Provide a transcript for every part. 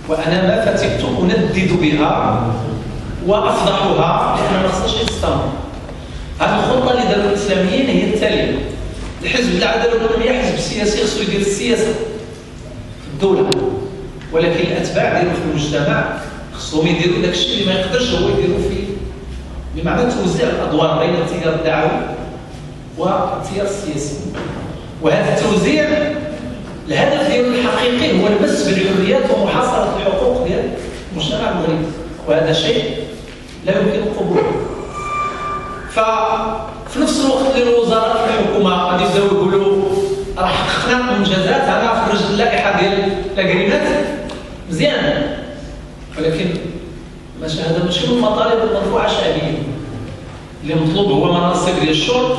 وأنا ما فتحت أندد بها وأفضحها لأن ما خصهاش تستمر. هذه الخطة اللي داروا الإسلاميين هي التالية: الحزب العدالة والحرية حزب سياسي خصو يدير السياسة في الدولة، ولكن الأتباع ديالو في المجتمع خصهم يديروا داك الشيء اللي ما يقدرش هو يديروا فيه، بمعنى توزيع الأدوار بين التيار الدعوي والتيار السياسي. وهذا التوزيع الهدف ديالو الحقيقي هو المس بالحريات ومحاصرة الحقوق ديال المجتمع المغربي، وهذا شيء لا يمكن قبوله. ففي نفس الوقت اللي الوزراء في الحكومة غادي يبداو يقولوا راه حققنا منجزات، انا خرجت اللائحة ديال لاكريمات مزيان، ولكن هذا ماشي من المطالب المرفوعة شعبيا. اللي مطلوب هو مناصب ديال الشرط،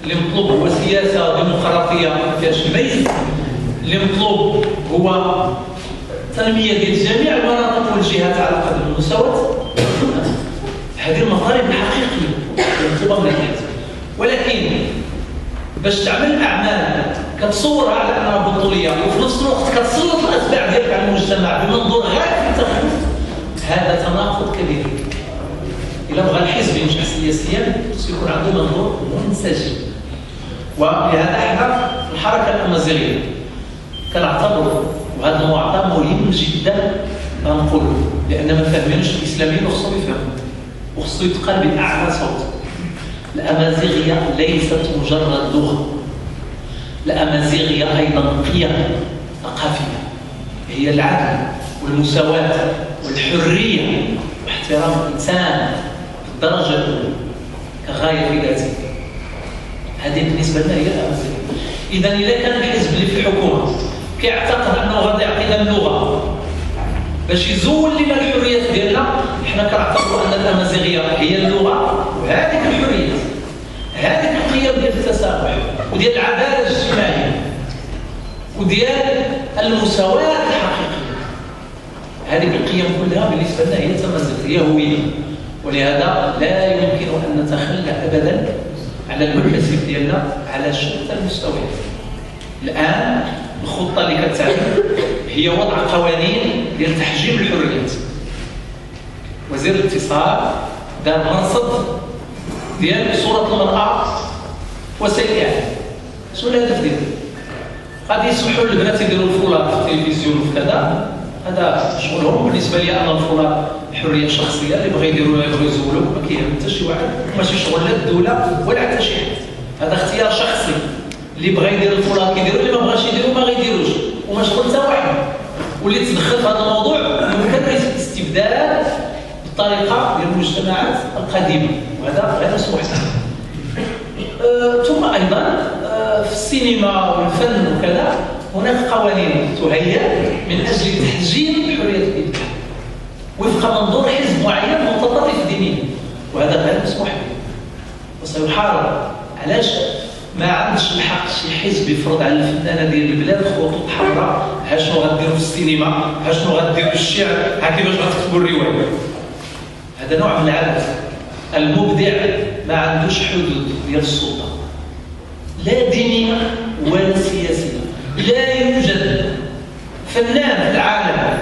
اللي مطلوب هو سياسة ديمقراطية ما فيهاش ميز، اللي مطلوب هو تنمية ديال جميع المناطق والجهات على قدر المساواة. هذه المطالب الحقيقية المطلوبة من الحزب، ولكن باش تعمل أعمال كتصورها على أنها بطولية وفي نفس الوقت كتسلط الأتباع ديالك على المجتمع بمنظور غير في التخلف، هذا تناقض كبير. إلا بغى الحزب ينجح سياسيا خصو يكون عنده منظور منسجم. ولهذا احنا في الحركة الأمازيغية كنعتبروا وهذا المعطى مهم جدا نقولوا، لأن ما فاهمينش الإسلاميين وخصهم يفهموا وخصو يتقال بأعلى صوت. الأمازيغية ليست مجرد لغة، الأمازيغية أيضا قيم ثقافية، هي العدل والمساواة والحرية واحترام الإنسان بالدرجة الأولى كغاية في ذاته. هذه بالنسبة لنا هي الأمازيغية. إذا إذا كان الحزب اللي في الحكومة كيعتقد أنه غادي يعطينا اللغة باش يزول لنا الحريات ديالنا، حنا كنعتبروا أن الأمازيغية هي اللغة وهذيك الحريات، هذيك القيم ديال التسامح وديال العدالة الاجتماعية وديال المساواة الحقيقية. هذه القيم كلها بالنسبة لنا هي تمازيغ، هي هوية. ولهذا لا يمكن أن نتخلى أبدا على المحاسب ديالنا على شتى المستويات. الآن الخطة اللي كتعمل هي وضع قوانين ديال تحجيم الحريات. وزير الاتصال دار منصب ديال صورة المرأة وسائل الإعلام. شنو الهدف ديالو؟ غادي يسمحوا للبنات يديروا الفولاد في التلفزيون وفي كذا، هذا شغلهم. بالنسبة لي أنا الفولاد حرية شخصية، اللي بغى يديروا يبغوا يزولوا ما كيهم حتى شي واحد، ماشي شغل لا الدولة ولا حتى شي حد. هذا اختيار شخصي، اللي بغى يدير الفولاد كيديروا، اللي ما بغاش يديروا ما غيديروش، وما شغل حتى واحد. واللي تدخل في هذا الموضوع يمكن الاستبدال بالطريقة ديال المجتمعات القديمة، وهذا غير مسموح. ثم أيضا في السينما والفن وكذا هناك قوانين تهيأ من أجل تحجيم حرية الإبداع وفق منظور حزب معين متطرف دينيا، وهذا غير مسموح به وسيحارب. علاش ما عندش الحق شي حزب يفرض على الفنانه ديال البلاد خطوط حمراء؟ ها شنو غديروا في السينما، ها شنو غديروا في الشعر، ها كيفاش غتكتبوا الروايه؟ هذا نوع من العبث. المبدع ما عندوش حدود ديال السلطه، لا دينيه ولا سياسيه. لا يوجد فنان في العالم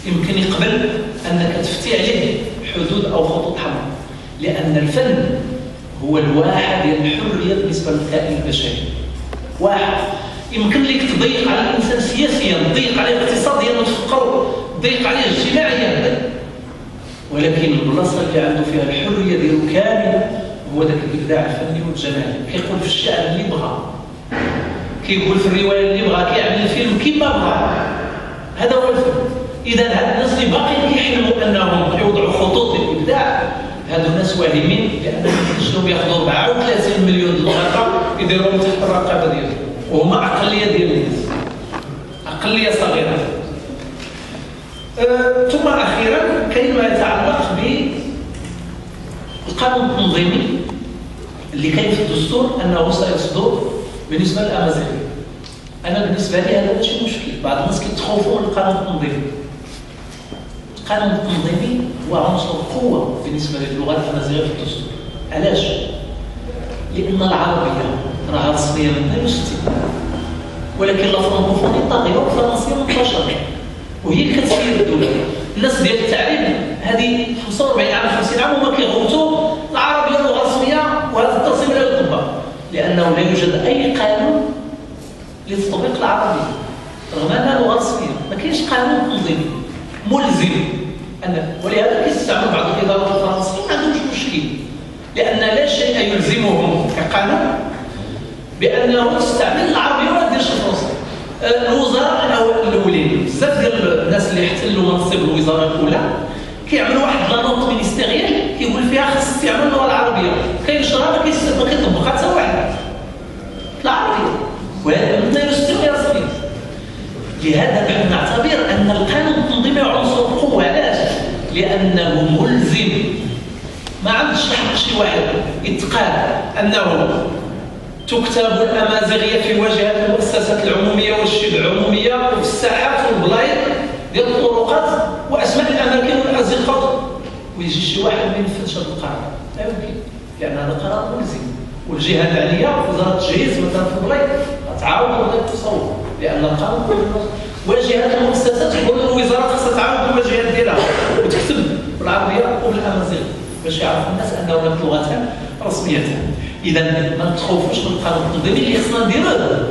يمكن يقبل انك تفتي عليه حدود او خطوط حمراء، لان الفن هو الواحة ديال الحرية بالنسبة للكائن البشري. واحد يمكن لك تضيق على الإنسان سياسيا، تضيق عليه اقتصاديا وتفقره، تضيق عليه اجتماعيا، ولكن البلاصة اللي عنده فيها الحرية ديالو كاملة هو ذاك الإبداع الفني والجمالي. كيقول في الشعر اللي بغى، كيقول في الرواية اللي بغى، كيعمل الفيلم كيما بغى. هذا هو الفن. إذا هاد الناس اللي باقيين كيحلموا أنهم يوضعوا خطوط للإبداع، هادو الناس واهمين، لأنهم يمكنوا ياخذوا 34 مليون دولار يديروهم تحت الرقابة ديالهم، وهما أقلية ديال الناس، أقلية صغيرة. ثم أخيرا كاين ما يتعلق بالقانون التنظيمي اللي كاين في الدستور أنه سيصدر بالنسبة للأمازيغية. أنا بالنسبة لي هذا ماشي مشكل. بعض الناس كيتخوفوا من القانون التنظيمي. القانون التنظيمي هو عنصر قوة بالنسبة للغة الأمازيغية في الدستور. علاش؟ لأن العربية راها تصفية من 62 ولكن لا فرنكوفوني طاغيه والفرنسيه منتشره وهي اللي كتسير الدوله. الناس ديال التعليم هذه 45 عام 50 عام وما كيغوتوا العربيه لغه رسميه وهذا التنظيم لا يطبق لانه لا يوجد اي قانون لتطبيق العربيه رغم انها لغه رسميه. ما كاينش قانون تنظيمي ملزم ولهذا كيستعمل بعض الادارات الفرنسيه ما عندهمش مشكل لان لا شيء يلزمهم كقانون بانه تستعمل العربيه ولا ديرش الفرنسيه. الوزراء الاولين بزاف ديال الناس اللي احتلوا منصب الوزاره الاولى كيعملوا واحد لا نوت مينيستيريال كيقول فيها خص استعمال اللغه العربيه، كينشرها ما كيطبقها حتى واحد العربيه وهذا من يستوي رسميا. لهذا نحن نعتبر ان القانون التنظيمي عنصر قوه. علاش؟ لانه ملزم. ما عندش الحق شي واحد يتقال انه تكتب الامازيغيه في واجهه المؤسسات العموميه والشبه العموميه وفي الساحات والبلايص ديال الطرقات واسماء الاماكن والازقه ويجي شي واحد ما ينفذش هذا القرار. لا يمكن لان هذا قرار ملزم والجهه العليا وزاره التجهيز مثلا في البلايص تعاود ولا تصور لان القانون واجهه المؤسسات تقول الوزاره خصها تعاود الواجهات ديالها وتكتب بالعربيه وبالامازيغيه باش يعرف الناس ان هناك لغتان رسميتان. اذا ما تخوفوش من القانون التنظيمي. اللي خصنا نديروه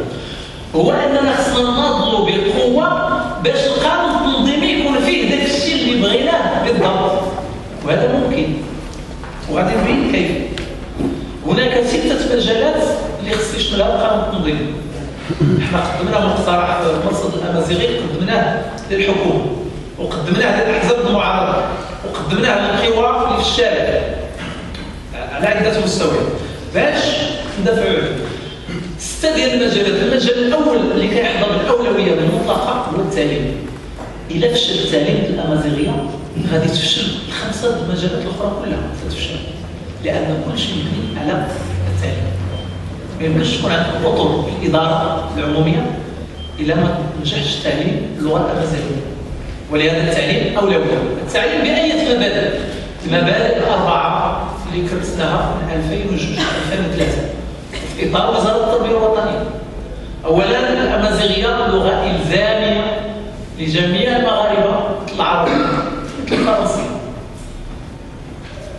هو اننا خصنا نناضلوا بقوه باش القانون التنظيمي يكون فيه داك الشيء اللي بغيناه بالضبط وهذا ممكن وغادي نبين كيف. هناك 6 مجالات اللي خص يشملها القانون التنظيمي. احنا قدمنا مقترح المرصد الامازيغي قدمناه للحكومه وقدمناه للاحزاب المعارضه وقدمناه للقوى اللي في الشارع على عده مستويات باش ندافعوا عليه. 6 ديال المجالات. المجال الاول اللي كيحظى بالاولويه المطلقه هو التعليم. الا فشل التعليم الامازيغيه غادي تفشل ال5 المجالات الاخرى كلها ستفشل لان كل شيء مبني على التعليم. ما يمكنش تكون عندك اطر في الاداره العموميه الا ما نجحش تعليم اللغه الامازيغيه. ولهذا التعليم اولويه. التعليم باية مبادئ. المبادئ الاربعه اللي كرسناها من 2002 2003 في اطار وزاره التربيه الوطنيه. اولا الامازيغيه لغه الزاميه لجميع المغاربه العربيه مثل الفرنسيه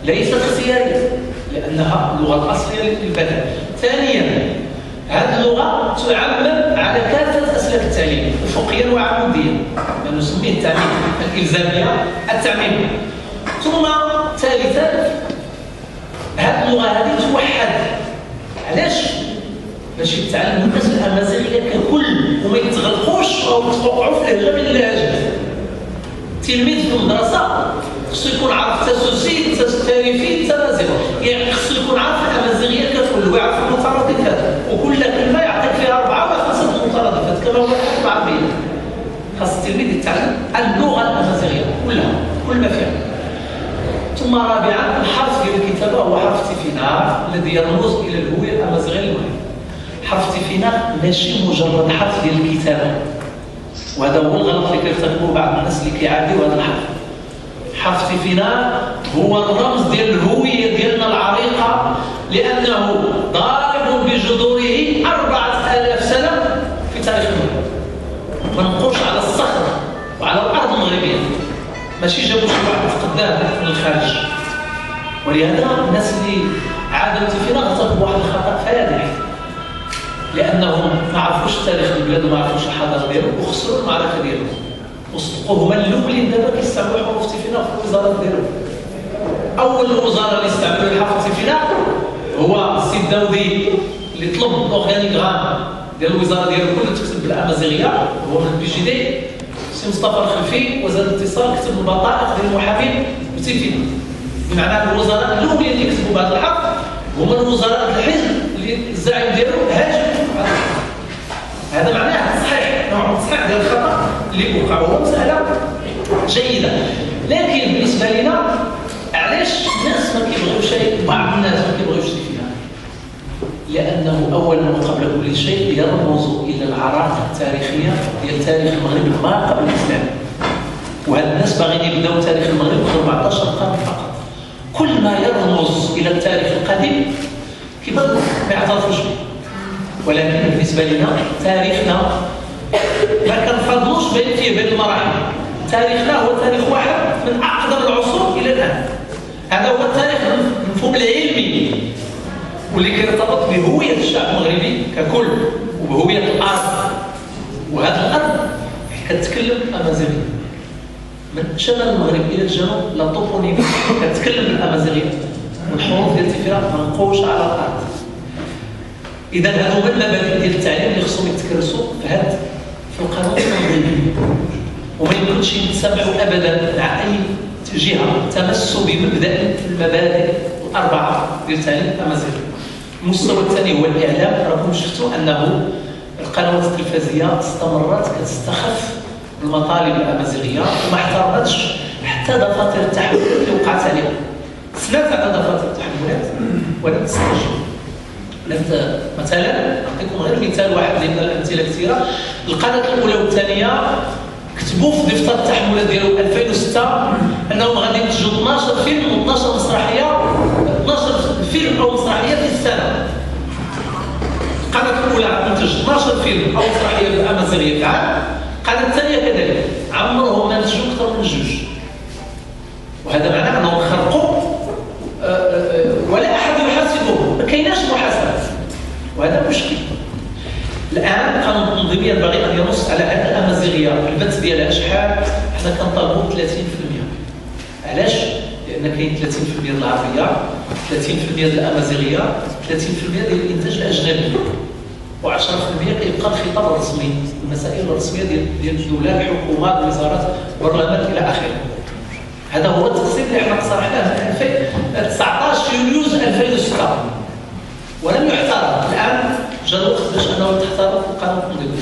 ليست اختياريه لانها اللغه الاصليه للبلد. ثانيا هذه اللغه تعمم على كافه اسلاك التعليم افقيا وعموديا ما نسميه التعليم الالزاميه التعميم. ثم ثالثا هذه اللغه هذه توحد. علاش؟ باش يتعلموا الناس الامازيغيه ككل وما يتغلقوش او يتوقعوا في لهجه من اللهجات. التلميذ في المدرسه خصو يكون عارف تسوسي تاريخي تمازيغ يعني خصو يكون عارف الامازيغيه ككل ويعرف المترادفات وكل كلمه يعطيك فيها 4 و 5 مترادفات كما هو في العربيه. خاص التلميذ يتعلم اللغه الامازيغيه كلها كل ما فيها. ثم رابعا الحرف ديال الكتابه هو حرف تيفينا الذي يرمز الى الهويه الامازيغيه للمغرب. حرف تيفينا ماشي مجرد حرف ديال الكتابه وهذا هو الغلط اللي كيرتكبوه بعض الناس اللي كيعاديوا هذا الحرف. حرف تيفينا هو الرمز ديال الهويه ديالنا العريقه لانه ضارب بجذوره 4000 سنه في تاريخ المغرب. ما نبقوش على الصخر وعلى الارض المغربيه ماشي جابوا شي واحد قدام من الخارج. ولهذا الناس اللي عادوا تيفينا ارتكبوا واحد الخطا فادح لانهم ما عرفوش تاريخ البلاد وما عرفوش الحضاره ديالهم وخسروا المعركه ديالهم وصدقوا هما الاولين دابا كيستعملوا حروف تيفينا في الوزارات ديالهم. اول وزاره اللي استعملوا الحرف تيفينا هو السيد داودي اللي طلب الاورغانيغرام ديال الوزاره ديالو كله تكتب بالامازيغيه هو من البي جي دي. السي مصطفى الخلفي وزاره الاتصال كتب البطائق ديال المحامين بتيفينا بمعنى الوزراء الاولين اللي كتبوا بهذا الحرف هما الوزراء الحزب اللي الزعيم ديالو هاجم. هذا معناه صحيح نوع صحيح ديال الخطا اللي وقع هو مساله جيده. لكن بالنسبه لنا علاش الناس ما كيبغيوش بعض الناس ما كيبغيوش تيفينا؟ لانه اولا وقبل كل شيء يرمز الى العراقه التاريخيه ديال تاريخ المغرب ما قبل الاسلام. وهاد الناس باغيين يبداو تاريخ المغرب في 14 قرن فقط. كل ما يرمز الى التاريخ القديم كيبغوا ما يعترفوش به. ولكن بالنسبة لنا تاريخنا ما كنفضلوش بين المراحل. تاريخنا هو تاريخ واحد من أقدم العصور إلى الآن. هذا هو التاريخ المفهوم العلمي واللي كيرتبط بهوية الشعب المغربي ككل وبهوية الأرض. وهذه الأرض كتتكلم أمازيغية من شمال المغرب إلى الجنوب، لا طوبونيمي كتتكلم بالأمازيغية، والحروف ديال التفريق منقوش على الأرض. إذا هذو هما المبادئ ديال التعليم اللي خصهم يتكرسوا في القانون المغربي، وما يمكنش نتسامحوا أبدا مع أي جهة تمس بمبدأ المبادئ الأربعة ديال التعليم الأمازيغي. المستوى الثاني هو الإعلام. راكم شفتوا أنه القنوات التلفزيونية استمرت كتستخف بالمطالب الأمازيغية وما احترمتش حتى دفاتر التحملات اللي وقعت عليهم. سمعت على دفاتر التحملات ولم تستجب. مثلا نعطيكم غير مثال واحد من الأمثلة كثيرة. القناة الأولى والثانية كتبوا في دفتر التحملات ديالهم 2006 أنهم غادي ينتجوا 12 فيلم و12 مسرحية، 12 فيلم أو مسرحية في السنة. القناة الأولى تنتج 12 فيلم أو مسرحية بالأمازيغية في العام، القناة الثانية كذلك عمرهم ما نتجوا أكثر من جوج. وهذا معناه أنهم خرقوا ولا أحد يحاسبهم، ما كايناش محاسبة، وهذا مشكل. الآن القانون التنظيمي ينبغي أن ينص على أن الأمازيغية البث ديالها شحال. حنا كنطالبوا 30%. علاش؟ لأن كاين 30% ديال العربية، 30% ديال الأمازيغية، 30% ديال الإنتاج الأجنبي، و10% كيبقى الخطاب الرسمي، المسائل الرسمية ديال الدولة، الحكومات، الوزارات، البرلمان إلى آخره. هذا هو التقسيم اللي احنا اقترحناه في 19 يوليوز 2006 ولم يحترم. الآن جاء الوقت باش أنه تحترم في القانون التنظيمي.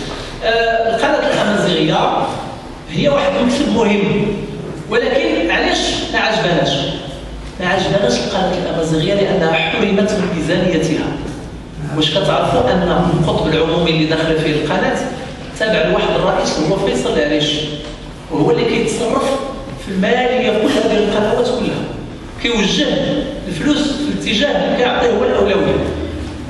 القناة الأمازيغية هي واحد المكتب مهم، ولكن علاش ما عجبناش؟ ما عجبناش القناة الأمازيغية لأنها حرمت من ميزانيتها. واش كتعرفوا أن القطب العمومي اللي داخل فيه القناة تابع لواحد الرئيس هو فيصل العريش، وهو اللي كيتصرف في المالية كلها ديال القنوات كلها، كيوجه الفلوس في الاتجاه اللي كيعطيه هو الأولوية،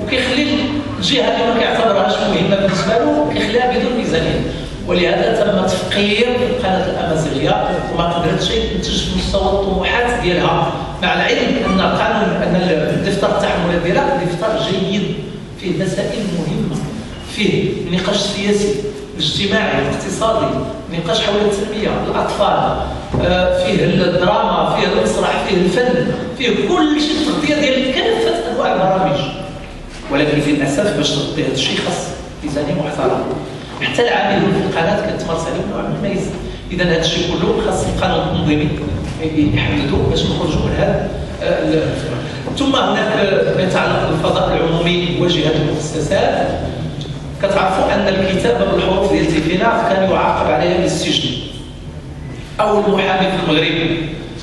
وكيخلي الجهة اللي ما كيعتبرهاش مهمة بالنسبة له كيخليها بدون ميزانية. ولهذا تم تفقير القناة الأمازيغية وما قدرتش تنتج في مستوى الطموحات ديالها، مع العلم أن القانون أن دفتر التحملات ديالها دفتر جيد فيه مسائل مهمة، فيه النقاش السياسي الاجتماعي الاقتصادي، نقاش حول التنمية، الأطفال، فيه الدراما، فيه المسرح، فيه الفن، فيه كل شيء، التغطية ديال كافة أنواع البرامج. ولكن للأسف باش تغطي هذا الشيء خاص ميزانية محترمة. حتى العاملون في القناة كتمارس عليهم نوع من الميزة. إذا هذا الشيء كله خاص القانون التنظيمي يحددوا باش نخرجوا من هذا. ثم هناك ما يتعلق بالفضاء العمومي وجهات المؤسسات. كتعرفوا أن الكتابة بالحروف ديال التيفينا كان يعاقب عليها بالسجن. أول محامي في المغرب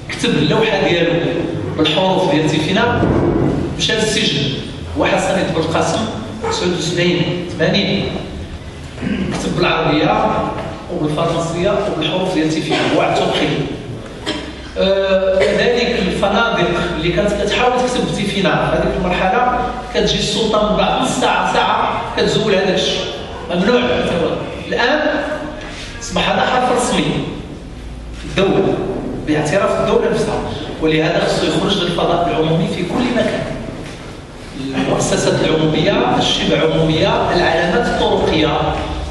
كتب اللوحة ديالو بالحروف ديال التيفينا مشى للسجن، هو حسن بن القاسم 79 80 كتب بالعربية وبالفرنسية وبالحروف ديال التيفينا هو اعتقل. كذلك الفنادق اللي كانت كتحاول تكتب بالتيفينا في هذيك المرحلة كتجي السلطة من بعد نص ساعة ساعة كتزول هذاك الشيء، ممنوع. الآن أصبح هذا حرف رسمي في الدولة باعتراف الدولة نفسها، ولهذا خصو يخرج للفضاء العمومي في كل مكان. المؤسسات العمومية، الشبه عمومية، العلامات الطرقية،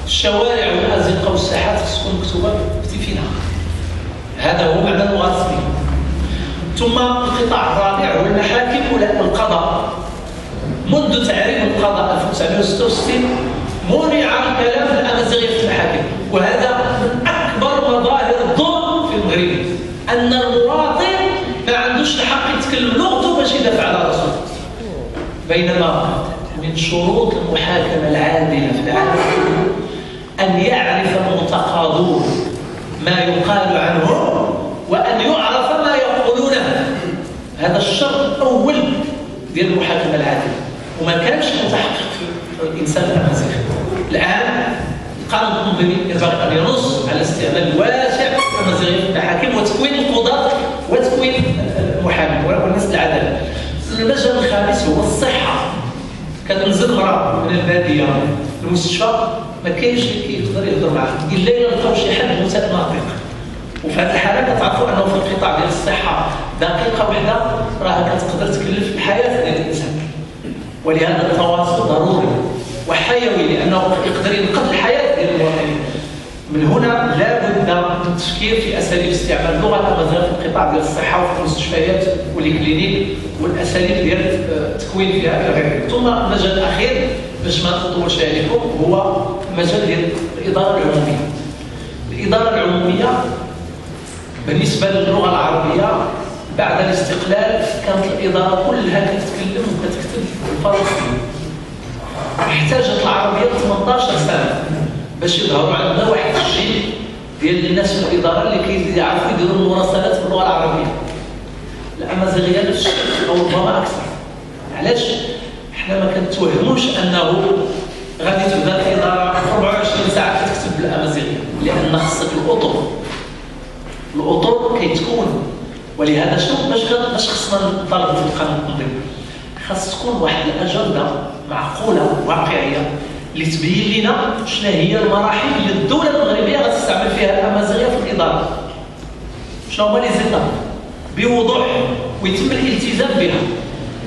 الشوارع والأزقة والساحات خص تكون مكتوبة بالتيفينا. هذا هو معنى اللغة الرسمية. ثم القطاع الرابع هو المحاكم والقضاء. منذ تعريف القضاء 1966 منع الكلام الأمازيغي في المحاكم، وهذا من أكبر مظاهر الظلم في المغرب، أن المواطن ما عندوش الحق يتكلم لغته باش يدافع على راسه. بينما من شروط المحاكمة العادلة في العالم أن يعرف المتقاضون ما يقال عنهم وأن يعرف ما يقولونه. هذا الشرط الأول ديال المحاكمة العادلة، وما كانش متحقق في الإنسان الأمازيغي. الآن القانون التنظيمي ينبغي أن ينص على استعمال واسع الأمازيغي في المحاكم وتكوين القضاة وتكوين المحامين والناس العدالة. المجال الخامس هو الصحة. كننزل تنزل مرأة من البادية للمستشفى ما كاينش اللي يقدر يهضر معاه الا الا لقاو شي حد متناطق. وفي هذه الحاله كتعرفوا انه في القطاع ديال الصحه دقيقه واحده راه كتقدر تكلف الحياه ديال الانسان. ولهذا التواصل ضروري وحيوي لانه يقدر ينقذ الحياه ديال المواطنين. من هنا لا بد من التفكير في اساليب استعمال اللغه الامازيغيه في القطاع ديال الصحه وفي المستشفيات والكلينيك والاساليب ديال التكوين فيها الى غيره. ثم المجال الاخير باش ما نطولش عليكم هو المجال ديال الاداره العموميه. الاداره العموميه بالنسبه للغه العربيه بعد الاستقلال كانت الاداره كلها كتتكلم وكتكتب بالفرنسيه. احتاجت العربيه 18 سنه باش يظهروا عندنا واحد الجيل ديال الناس في الاداره اللي كيعرفوا يديروا المراسلات باللغه العربيه. الامازيغيه نفس الشيء او ربما اكثر. علاش؟ حنا ما كنتوهموش انه غادي تبدا الاداره 24 ساعه كتكتب بالامازيغيه، لان خصك الاطر كيتكون. ولهذا شنو باش خصنا نطالب في القانون التنظيمي؟ خاص تكون واحد الاجنده معقوله واقعيه اللي تبين لنا شنو هي المراحل اللي الدوله المغربيه غتستعمل فيها الامازيغيه في الاداره. شنو هما لي زيتاب بوضوح ويتم الالتزام بها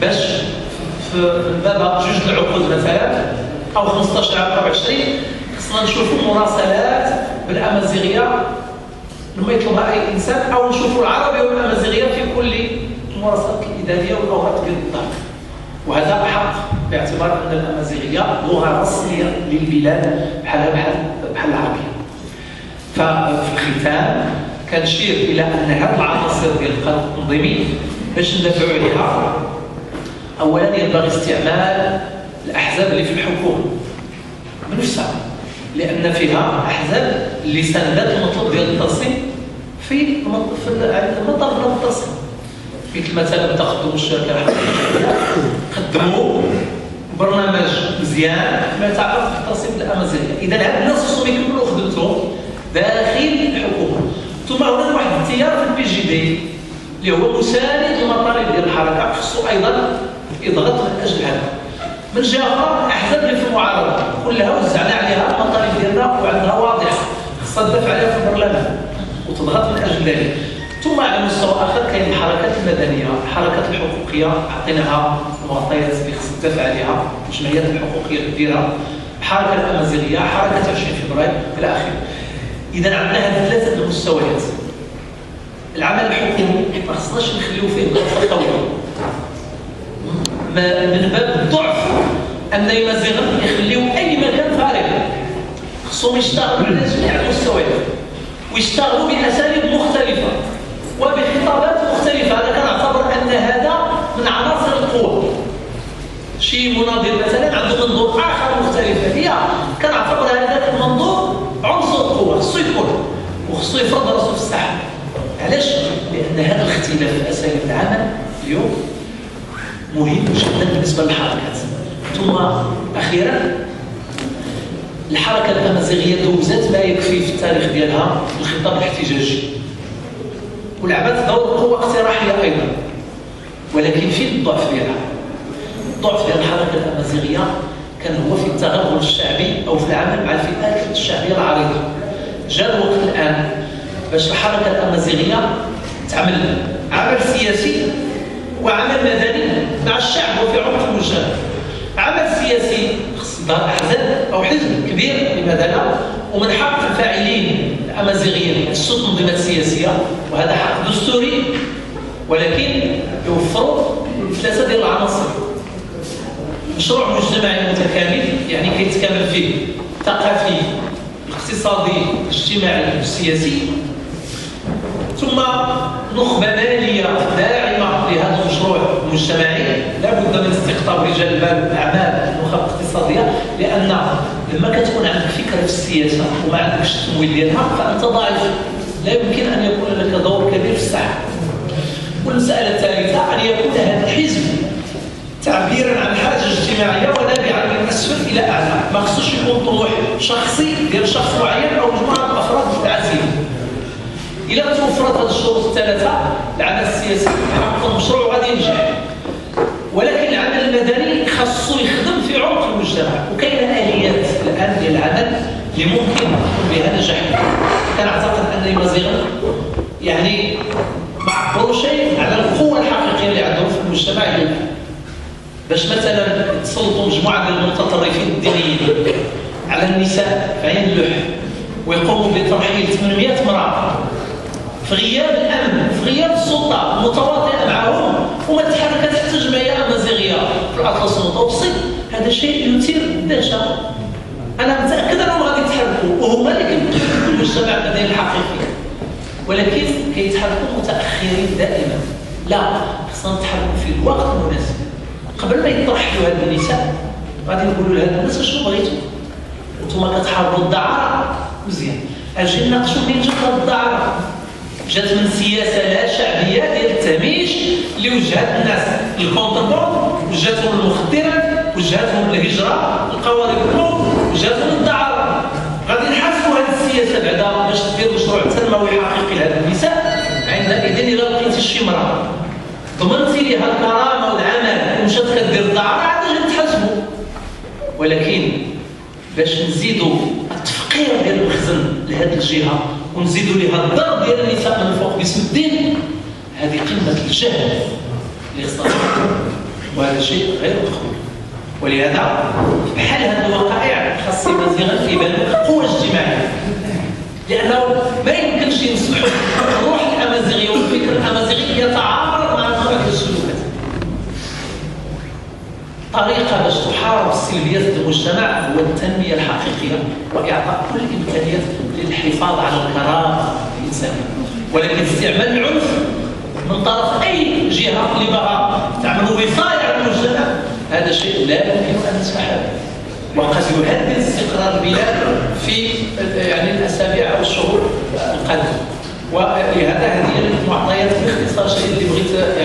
باش في باب جوج العقود مثلا او 15 عام او 20 خصنا نشوفوا مراسلات بالامازيغيه لما يطلبها اي انسان، او نشوفوا العربيه والامازيغيه في كل المراسلات الاداريه والاوراق ديال الدار. وهذا حق باعتبار ان الامازيغيه لغه رسميه للبلاد بحال العربيه. ففي الختام كنشير الى ان هذه العناصر ديال القانون التنظيمي باش ندافعوا عليها اولا ينبغي استعمال الاحزاب اللي في الحكومه بنفسها، لان فيها احزاب اللي ساندات المطلوب ديال التنظيم في المطالب ديال التنظيم، مثل مثلا تقدم الشركه الحقوقيه قدموا برنامج مزيان ما يتعلق بالتنظيم الامازيغيه. اذا هاد الناس خصهم يكملوا خدمتهم داخل الحكومه. ثم هناك واحد التيار في البي جي دي اللي هو مساند للمطالب ديال الحركه خصو ايضا يضغط من اجل هذا. من جهه اخرى الاحزاب اللي في المعارضه كلها وزعنا عليها المطالب ديالنا وعندها واضحه خصها تدافع عليها في البرلمان وتضغط من اجل ذلك. ثم على مستوى اخر كاين الحركات المدنيه، الحركات الحقوقيه عطيناها معطيات اللي خصها تدافع عليها، الجمعيات الحقوقيه الكبيره، الحركه الامازيغيه، حركه 20 فبراير الى اخره. اذا عندنا هذه ثلاثه المستويات. العمل الحكومي ما خصناش نخليو فيه غلطه قويه. من باب الضعف ان الامازيغ يخليو اي مكان فارغ. خصهم يشتغلوا على جميع المستويات ويشتغلوا باساليب مختلفه وبخطابات مختلفه. انا كنعتبر ان هذا من عناصر القوه. شي مناضل مثلا عنده منظور اخر مختلف، هي كنعتبر هذاك المنظور عنصر قوه خصو يكون وخصو يفرض راسو في الساحه. علاش؟ لان هذا الاختلاف في اساليب العمل اليوم مهم جدا بالنسبه للحركات. ثم اخيرا الحركه الامازيغيه دوزات ما يكفي في التاريخ ديالها الخطاب الاحتجاجي ولعبت دور قوه اقتراحيه ايضا، ولكن فين الضعف ديالها؟ الضعف ديال الحركه الامازيغيه كان هو في التغلغل الشعبي او في العمل مع الفئات الشعبيه العريضه. جاء الوقت الان باش الحركه الامازيغيه تعمل عمل سياسي وعمل مدني مع الشعب وفي عمق المجتمع. عمل سياسي خص احزاب او حزب كبير لماذا لا، ومن حق الفاعلين الامازيغيين يأسسوا تنظيمات سياسيه وهذا حق دستوري، ولكن يوفروا ثلاثه ديال العناصر. مشروع مجتمعي متكامل يعني كيتكامل فيه الثقافي الاقتصادي الاجتماعي والسياسي، ثم نخبه ماليه داعمه لهذا المشروع المجتمعي. لا بد من استقطاب رجال المال والاعمال النخب الاقتصاديه، لان لما كتكون عندك فكره في السياسه وما عندكش التمويل ديالها فانت ضعيف، لا يمكن ان يكون لك دور كبير في الساحه. والمساله الثالثه ان يكون هذا الحزب تعبيرا عن حاجه اجتماعيه ونابعا من اسفل الى اعلى، ما خصوش يكون طموح شخصي ديال شخص معين او مجموعه افراد متعازين. إذا توفرت هذه الشروط الثلاثة العمل السياسي يحقق المشروع وغادي ينجح. ولكن العمل المدني خاصو يخدم في عمق المجتمع. وكاينه اليات الان ديال العمل اللي ممكن يكون بها نجاح. كنعتقد ان المزيغ يعني ما عبروا شيء على القوه الحقيقيه اللي عندهم في المجتمع ديالنا، باش مثلا تسلطوا مجموعه من المتطرفين الدينيين على النساء في عين اللوح ويقوموا بترحيل 800 امراه في غياب الامن، في غياب السلطه المتواطئه معهم، وما تحركت حتى جمعيه امازيغيه في الاطلس المتوسط. هذا شيء يثير الدهشه. انا متاكد انهم غادي يتحركوا، وهما اللي كيمثلوا المجتمع المدني الحقيقي، ولكن كيتحركوا متاخرين دائما. لا، خصنا نتحركوا في الوقت المناسب. قبل ما يطرحوا هاد النساء غادي نقولوا لهاد الناس اشنو بغيتوا؟ انتم كتحاربوا الدعاره مزيان، اجي نناقشوا منين جات هاد الدعاره؟ جات من سياسه لا شعبيه ديال التهميش اللي وجهت الناس الكونتربون، وجهتهم المخدرات، وجهتهم الهجره، القوارب الحروب، وجهتهم الدعاره. غادي نحاسبوا هذه السياسه بعدا باش دير مشروع تنموي حقيقي لهذ النساء. عندئذ الا لقيتي شي امراه ضمنتي لها الكرامه والعمل ومشات كدير الدعاره عاد غادي نتحاسبوا. ولكن باش نزيدوا التفقير ديال المخزن لهذه الجهه ونزيدوا لها الضرب ديال النساء من الفوق باسم الدين، هذه قمه الجهل اللي خصنا نحكموا، وهذا شيء غير مقبول. ولهذا بحال هذه الوقائع خاص يمازيغ يبان قوه اجتماعيه، لانه ما يمكنش نسمحوا الروح الامازيغيه والفكر الامازيغي يتعارض مع نوع ديال السلوكات. طريقه باش تحارب السلبيات في المجتمع هو التنميه الحقيقيه واعطاء كل الامكانيات للحفاظ على الكرامه الانسانيه. ولكن استعمال العنف من طرف اي جهه اللي باغا تعمل وصايه على المجتمع هذا شيء لا يمكن ان نسمح به، وقد يهدد استقرار البلاد في يعني الاسابيع او الشهور القادمه. ولهذا هذه المعطيات باختصار شيء اللي بغيت